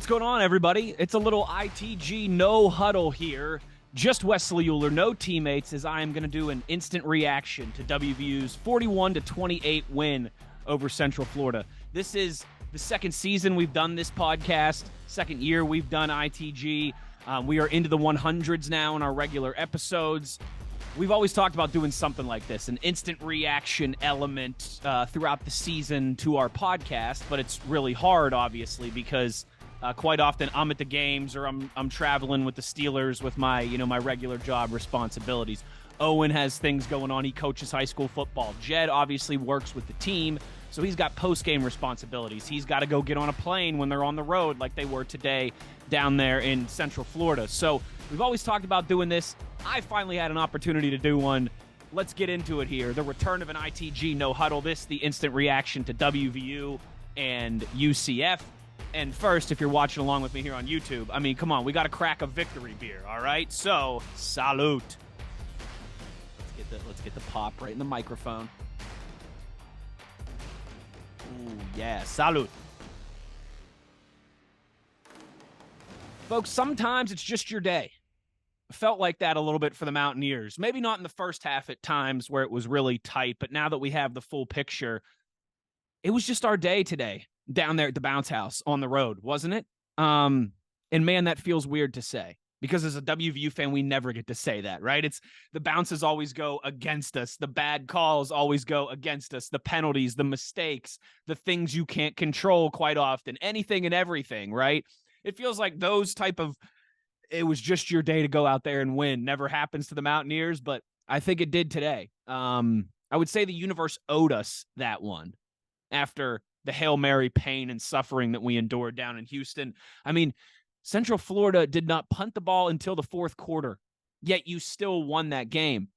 What's going on, everybody? It's a little ITG no huddle here. Just Wes Uhler, no teammates, as I am going to do an instant reaction to WVU's 41-28 win over Central Florida. This is the second season we've done this podcast, second year we've done ITG. We are into the 100s now in our regular episodes. We've always talked about doing something like this, an instant reaction element throughout the season to our podcast, but it's really hard, obviously, because quite often I'm at the games or I'm traveling with the Steelers with my my regular job responsibilities. Owen has things going on. He coaches high school football. Jed obviously works with the team, so he's got post-game responsibilities. He's got to go get on a plane when they're on the road like they were today down there in Central Florida. So we've always talked about doing this. I finally had an opportunity to do one. Let's get into it here. The return of an ITG no huddle. This, the instant reaction to WVU and UCF. And first, if you're watching along with me here on YouTube, I mean, come on, we got to crack a victory beer, all right? So, salute. Let's get the pop right in the microphone. Ooh, yeah, salute. Folks, sometimes it's just your day. Felt like that a little bit for the Mountaineers. Maybe not in the first half at times where it was really tight, but now that we have the full picture, it was just our day today down there at the bounce house on the road, wasn't it? And man, that feels weird to say because as a WVU fan, we never get to say that, right? It's the bounces always go against us. The bad calls always go against us. The penalties, the mistakes, the things you can't control quite often, anything and everything, right? It feels like those type of, it was just your day to go out there and win. Never happens to the Mountaineers, but I think it did today. I would say the universe owed us that one after the Hail Mary pain and suffering that we endured down in Houston. I mean, Central Florida did not punt the ball until the fourth quarter, yet you still won that game.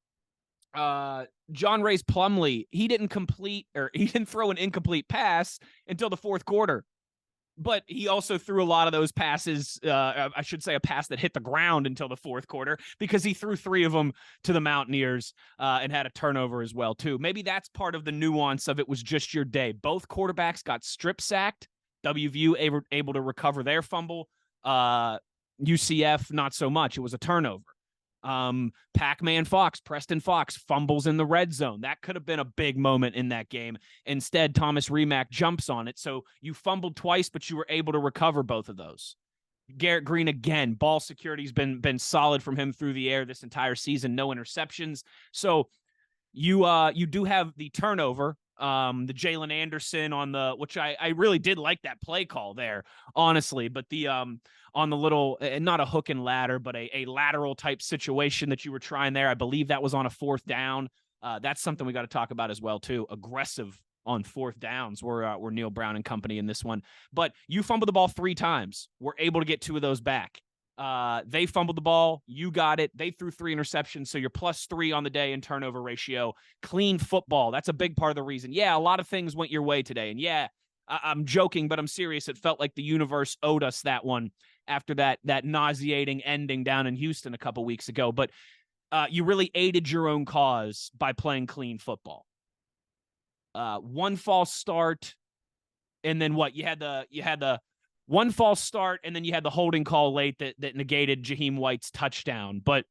John Ray's Plumlee, he didn't throw an incomplete pass until the fourth quarter. But he also threw a lot of those passes, I should say a pass that hit the ground until the fourth quarter because he threw three of them to the Mountaineers and had a turnover as well, too. Maybe that's part of the nuance of it was just your day. Both quarterbacks got strip sacked. WVU able to recover their fumble. UCF, not so much. It was a turnover. Pac-Man Fox, Preston Fox fumbles in the red zone. That could have been a big moment in that game. Instead, Thomas Remack jumps on it. So you fumbled twice, but you were able to recover both of those. Garrett Green, again, ball security's been solid from him through the air this entire season. No interceptions. So you do have the turnover, the Jalen Anderson on the, which I really did like that play call there, honestly, but the on the little, not a hook and ladder, but a lateral type situation that you were trying there. I believe that was on a fourth down. That's something we got to talk about as well, too. Aggressive on fourth downs were Neil Brown and company in this one. But you fumbled the ball 3 times. We're able to get 2 of those back. They fumbled the ball. You got it. They threw 3 interceptions. So you're +3 on the day in turnover ratio. Clean football. That's a big part of the reason. Yeah, a lot of things went your way today. And yeah, I'm joking, but I'm serious. It felt like the universe owed us that one after that nauseating ending down in Houston a couple weeks ago. But you really aided your own cause by playing clean football. One false start, and then what? You had the one false start, and then you had the holding call late that negated Jaheim White's touchdown. But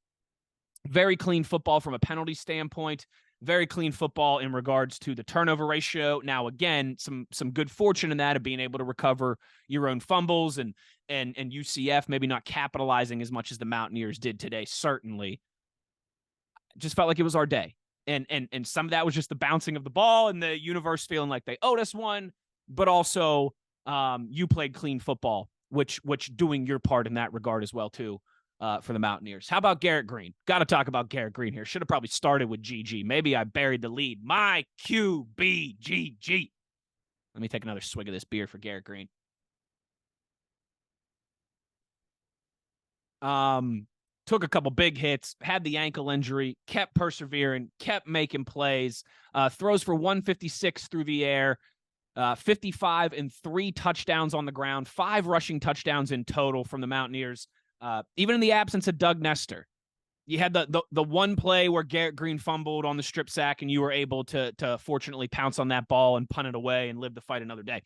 very clean football from a penalty standpoint. Very clean football in regards to the turnover ratio. Now, again, some good fortune in that of being able to recover your own fumbles and UCF maybe not capitalizing as much as the Mountaineers did today. Certainly, just felt like it was our day, and some of that was just the bouncing of the ball and the universe feeling like they owed us one, but also you played clean football, which doing your part in that regard as well too. For the Mountaineers. How about Garrett Green? Got to talk about Garrett Green here. Should have probably started with GG. Maybe I buried the lead. My QBGG. Let me take another swig of this beer for Garrett Green. Took a couple big hits, had the ankle injury, kept persevering, kept making plays, throws for 156 through the air, 55 and 3 touchdowns on the ground, 5 rushing touchdowns in total from the Mountaineers. Even in the absence of Doug Nestor, you had the one play where Garrett Green fumbled on the strip sack, and you were able to fortunately pounce on that ball and punt it away and live to fight another day.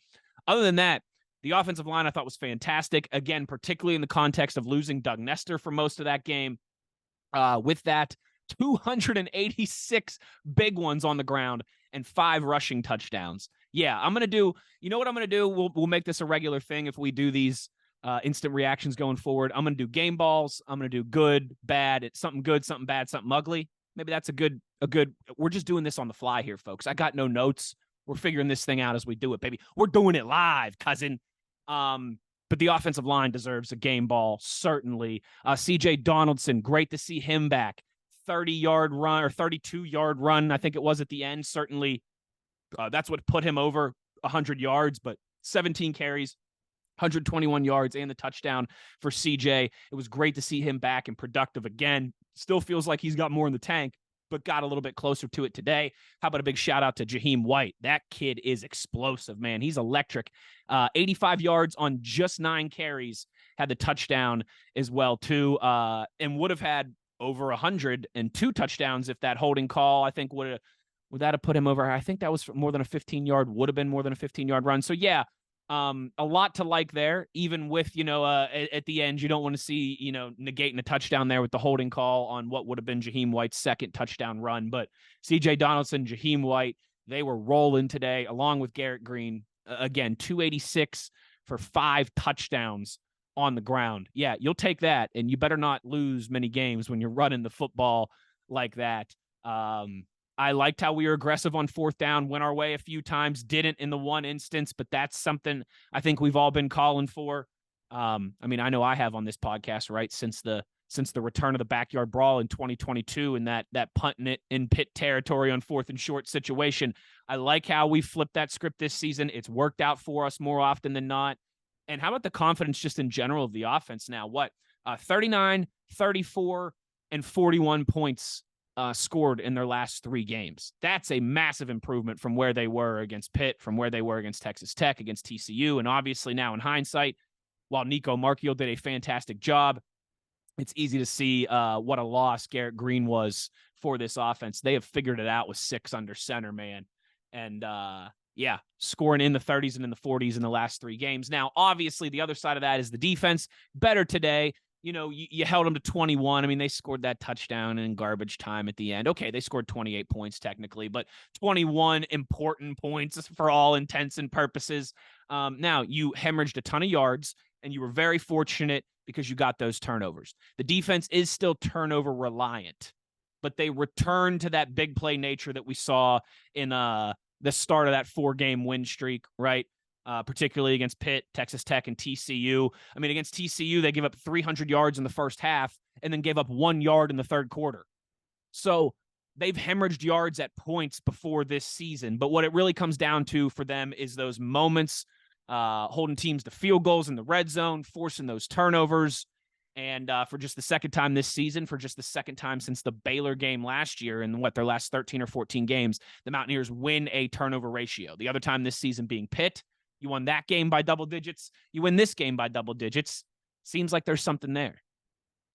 Other than that, The offensive line I thought was fantastic. Again, particularly in the context of losing Doug Nestor for most of that game. With that, 286 big ones on the ground and 5 rushing touchdowns. Yeah, I'm going to do, you know what I'm going to do? We'll make this a regular thing if we do these instant reactions going forward. I'm going to do game balls. I'm going to do good, bad. It's something good, something bad, something ugly. Maybe that's a good, we're just doing this on the fly here, folks. I got no notes. We're figuring this thing out as we do it, baby. We're doing it live, cousin. But the offensive line deserves a game ball, certainly. CJ Donaldson, great to see him back. 30-yard run or 32-yard run, I think it was at the end. Certainly, that's what put him over 100 yards, but 17 carries, 121 yards, and the touchdown for CJ. It was great to see him back and productive again. Still feels like he's got more in the tank, but got a little bit closer to it today. How about a big shout out to Jaheim White? That kid is explosive, man. He's electric. 85 yards on just 9 carries, had the touchdown as well, too, and would have had over 102 touchdowns if that holding call, I think, would that have put him over? I think that was more than a 15-yard, would have been more than a 15-yard run. So, yeah, a lot to like there, even with, at the end, you don't want to see, negating a touchdown there with the holding call on what would have been Jaheim White's second touchdown run. But CJ Donaldson, Jaheim White, they were rolling today along with Garrett Green. Again, 286 for 5 touchdowns on the ground. Yeah, you'll take that, and you better not lose many games when you're running the football like that. I liked how we were aggressive on 4th down, went our way a few times, didn't in the one instance, but that's something I think we've all been calling for. I know I have on this podcast, right, since the return of the backyard brawl in 2022 and that punting it in pit territory on 4th and short situation. I like how we flipped that script this season. It's worked out for us more often than not. And how about the confidence just in general of the offense now? 39, 34, and 41 points scored in their last 3 games. That's a massive improvement from where they were against Pitt, from where they were against Texas Tech, against TCU. And obviously now in hindsight, while Nico Marchiol did a fantastic job, it's easy to see what a loss Garrett Green was for this offense. They have figured it out with 6 under center, man. And scoring in the 30s and in the 40s in the last 3 games. Now, obviously, the other side of that is the defense. Better today. You held them to 21. I mean, they scored that touchdown in garbage time at the end. Okay, they scored 28 points technically, but 21 important points for all intents and purposes. Now, you hemorrhaged a ton of yards, and you were very fortunate because you got those turnovers. The defense is still turnover reliant, but they returned to that big play nature that we saw in the start of that 4-game win streak, right? Particularly against Pitt, Texas Tech, and TCU. I mean, against TCU, they gave up 300 yards in the first half and then gave up 1 yard in the third quarter. So they've hemorrhaged yards at points before this season. But what it really comes down to for them is those moments, holding teams to field goals in the red zone, forcing those turnovers. And for just the second time this season, for just the second time since the Baylor game last year in their last 13 or 14 games, the Mountaineers win a turnover ratio. The other time this season being Pitt. You won that game by double digits. You win this game by double digits. Seems like there's something there.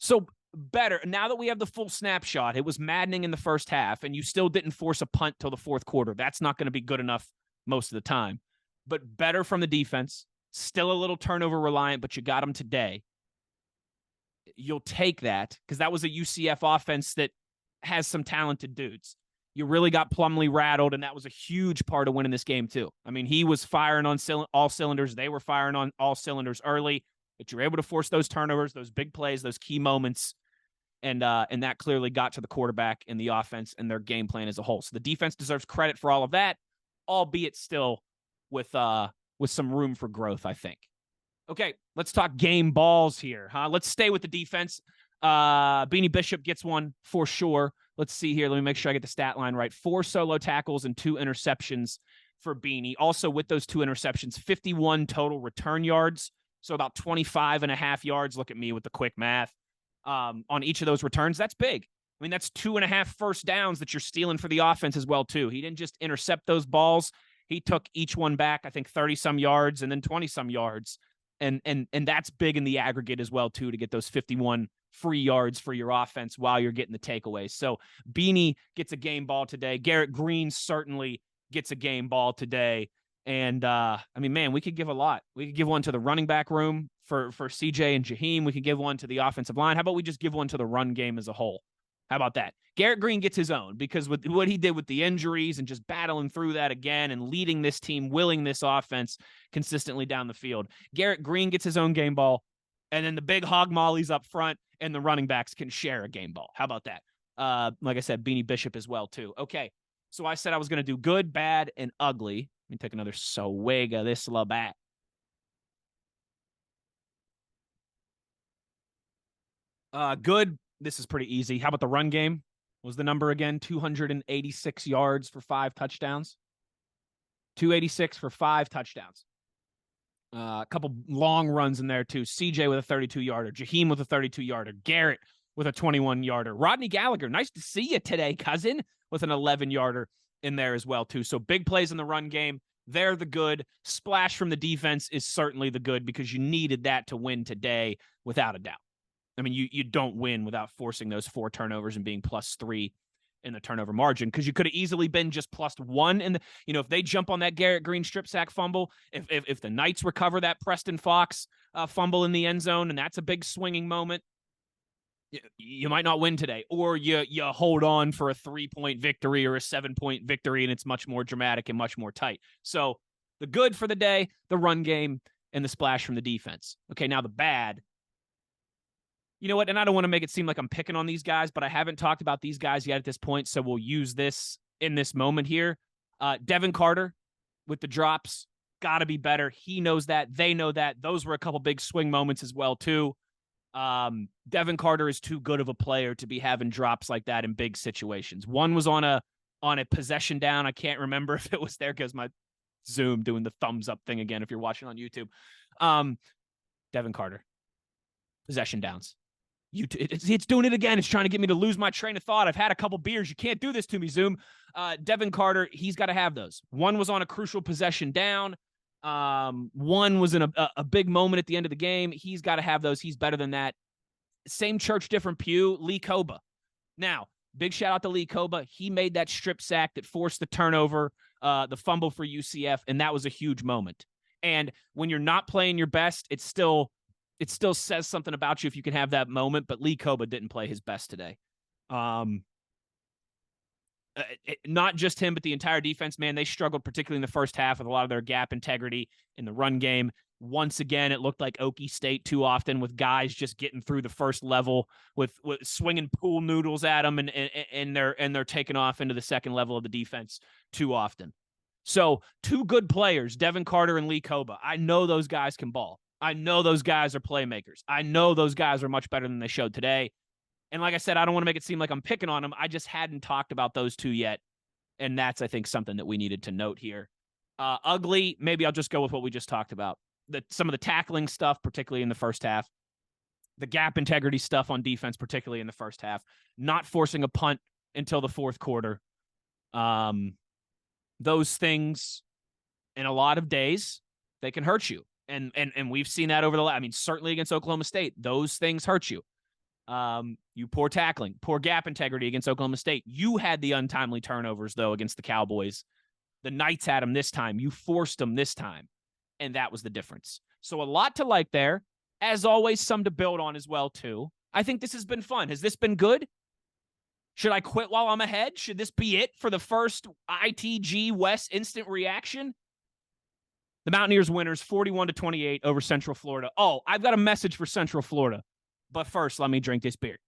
So better. Now that we have the full snapshot, it was maddening in the first half, and you still didn't force a punt till the fourth quarter. That's not going to be good enough most of the time. But better from the defense. Still a little turnover reliant, but you got them today. You'll take that because that was a UCF offense that has some talented dudes. You really got Plumlee rattled, and that was a huge part of winning this game, too. I mean, he was firing on all cylinders. They were firing on all cylinders early, but you were able to force those turnovers, those big plays, those key moments, and that clearly got to the quarterback and the offense and their game plan as a whole. So the defense deserves credit for all of that, albeit still with some room for growth, I think. Okay, let's talk game balls here, huh? Let's stay with the defense. Beanie Bishop gets one for sure. Let's see here. Let me make sure I get the stat line right. 4 solo tackles and 2 interceptions for Beanie. Also, with those 2 interceptions, 51 total return yards. So about 25 and a half yards. Look at me with the quick math on each of those returns. That's big. I mean, that's 2.5 first downs that you're stealing for the offense as well, too. He didn't just intercept those balls. He took each one back, I think, 30-some yards and then 20-some yards. And that's big in the aggregate as well, too, to get those 51 free yards for your offense while you're getting the takeaways. So Beanie gets a game ball today. Garrett Green certainly gets a game ball today. And I mean, man, we could give a lot. We could give one to the running back room for CJ and Jaheim. We could give one to the offensive line. How about we just give one to the run game as a whole? How about that? Garrett Green gets his own, because with what he did with the injuries and just battling through that again and leading this team, willing this offense consistently down the field. Garrett Green gets his own game ball, and then the big hog mollies up front and the running backs can share a game ball. How about that? Like I said, Beanie Bishop as well, too. Okay, so I said I was going to do good, bad, and ugly. Let me take another swig of this Labatt. Good. This is pretty easy. How about the run game? What was the number again? 286 yards for 5 touchdowns. 286 for 5 touchdowns. A couple long runs in there, too. CJ with a 32-yarder. Jaheim with a 32-yarder. Garrett with a 21-yarder. Rodney Gallagher, nice to see you today, cousin, with an 11-yarder in there as well, too. So big plays in the run game. They're the good. Splash from the defense is certainly the good, because you needed that to win today, without a doubt. I mean, you don't win without forcing those 4 turnovers and being +3 in the turnover margin, because you could have easily been just +1 in the, if they jump on that Garrett Green strip sack fumble, if the Knights recover that Preston Fox fumble in the end zone, and that's a big swinging moment, you might not win today, or you hold on for a 3-point victory or a 7-point victory, and it's much more dramatic and much more tight. So the good for the day, the run game and the splash from the defense. Okay, now the bad. You know what? And I don't want to make it seem like I'm picking on these guys, but I haven't talked about these guys yet at this point, so we'll use this in this moment here. Devin Carter with the drops, got to be better. He knows that. They know that. Those were a couple big swing moments as well, too. Devin Carter is too good of a player to be having drops like that in big situations. One was on a possession down. I can't remember if it was there because my Zoom doing the thumbs up thing again if you're watching on YouTube. Devin Carter, possession downs. It's doing it again. It's trying to get me to lose my train of thought. I've had a couple beers. You can't do this to me, Zoom. Devin Carter, he's got to have those. One was on a crucial possession down. One was in a big moment at the end of the game. He's got to have those. He's better than that. Same church, different pew. Lee Koba. Now, big shout out to Lee Koba. He made that strip sack that forced the turnover, the fumble for UCF, and that was a huge moment. And when you're not playing your best, it still says something about you if you can have that moment, but Lee Koba didn't play his best today. Not just him, but the entire defense, man, they struggled particularly in the first half with a lot of their gap integrity in the run game. Once again, it looked like Okie State too often, with guys just getting through the first level with swinging pool noodles at them, and they're taking off into the second level of the defense too often. So 2 good players, Devin Carter and Lee Koba. I know those guys can ball. I know those guys are playmakers. I know those guys are much better than they showed today. And like I said, I don't want to make it seem like I'm picking on them. I just hadn't talked about those 2 yet. And that's, I think, something that we needed to note here. Ugly, maybe I'll just go with what we just talked about. Some of the tackling stuff, particularly in the first half. The gap integrity stuff on defense, particularly in the first half. Not forcing a punt until the fourth quarter. Those things, in a lot of days, they can hurt you. And we've seen that over certainly against Oklahoma State. Those things hurt you. You poor tackling, poor gap integrity against Oklahoma State. You had the untimely turnovers, though, against the Cowboys. The Knights had them this time. You forced them this time, and that was the difference. So a lot to like there. As always, some to build on as well, too. I think this has been fun. Has this been good? Should I quit while I'm ahead? Should this be it for the first ITG West instant reaction? The Mountaineers winners 41-28 over Central Florida. Oh, I've got a message for Central Florida. But first, let me drink this beer.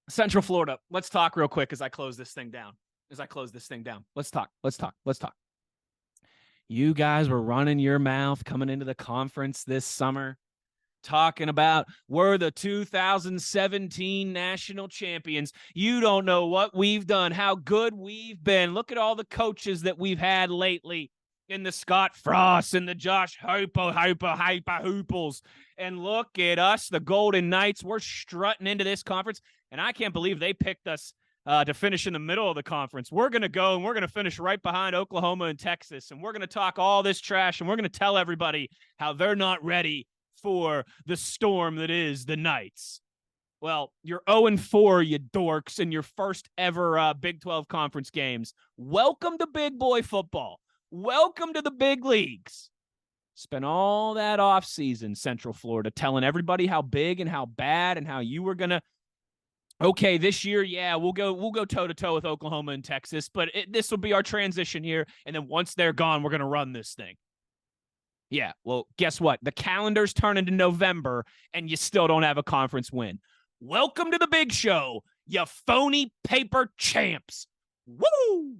Central Florida, let's talk real quick as I close this thing down. Let's talk. You guys were running your mouth coming into the conference this summer, talking about we're the 2017 national champions. You don't know what we've done, how good we've been. Look at all the coaches that we've had lately in the Scott Frost and the Josh Hooples. And look at us, the Golden Knights. We're strutting into this conference, and I can't believe they picked us to finish in the middle of the conference. We're going to go, and we're going to finish right behind Oklahoma and Texas, and we're going to talk all this trash, and we're going to tell everybody how they're not ready for the storm that is the Knights. Well, you're 0-4, you dorks, in your first ever Big 12 conference games. Welcome to big boy football. Welcome to the big leagues. Spent all that offseason, Central Florida, telling everybody how big and how bad and how you were going to, okay, this year, yeah, we'll go toe-to-toe with Oklahoma and Texas, but this will be our transition here, and then once they're gone, we're going to run this thing. Yeah, well, guess what? The calendar's turning to November, and you still don't have a conference win. Welcome to the big show, you phony paper champs. Woo!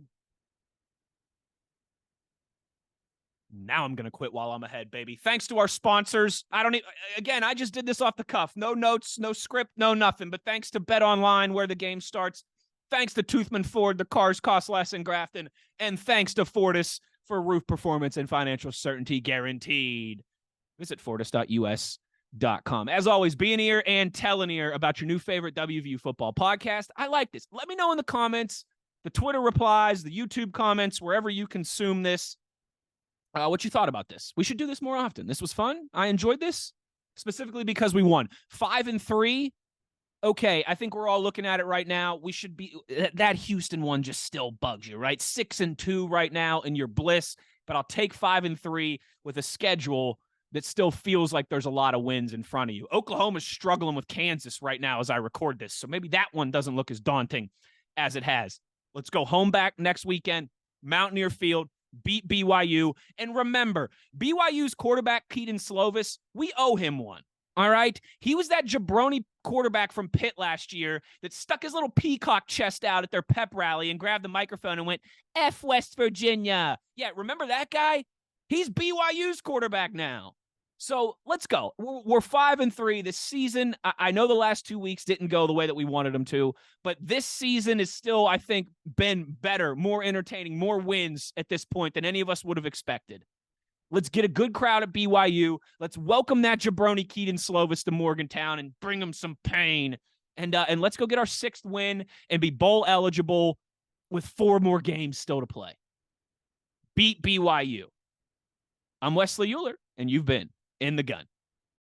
Now I'm going to quit while I'm ahead, baby. Thanks to our sponsors. I just did this off the cuff. No notes, no script, no nothing. But thanks to Bet Online, where the game starts. Thanks to Toothman Ford, the cars cost less in Grafton. And thanks to Fortis for roof performance and financial certainty guaranteed. Visit fortis.us.com. As always, be an ear and tell an ear about your new favorite WVU football podcast. I like this. Let me know in the comments, the Twitter replies, the YouTube comments, wherever you consume this, what you thought about this. We should do this more often. This was fun. I enjoyed this, specifically because we won 5-3. Okay, I think we're all looking at it right now. We should be that Houston one just still bugs you, right? 6-2 right now in your bliss, but I'll take 5-3 with a schedule that still feels like there's a lot of wins in front of you. Oklahoma's struggling with Kansas right now as I record this, so maybe that one doesn't look as daunting as it has. Let's go home back next weekend, Mountaineer Field, beat BYU. And remember, BYU's quarterback, Keaton Slovis, we owe him one. All right? He was that jabroni quarterback from Pitt last year that stuck his little peacock chest out at their pep rally and grabbed the microphone and went, F West Virginia. Yeah, remember that guy? He's BYU's quarterback now. So let's go. We're 5-3 this season. I know the last 2 weeks didn't go the way that we wanted them to, but this season is still, I think, been better, more entertaining, more wins at this point than any of us would have expected. Let's get a good crowd at BYU. Let's welcome that jabroni Keaton Slovis to Morgantown and bring him some pain. And let's go get our 6th win and be bowl eligible with 4 more games still to play. Beat BYU. I'm Wesley Uhler, and you've been In the Gun.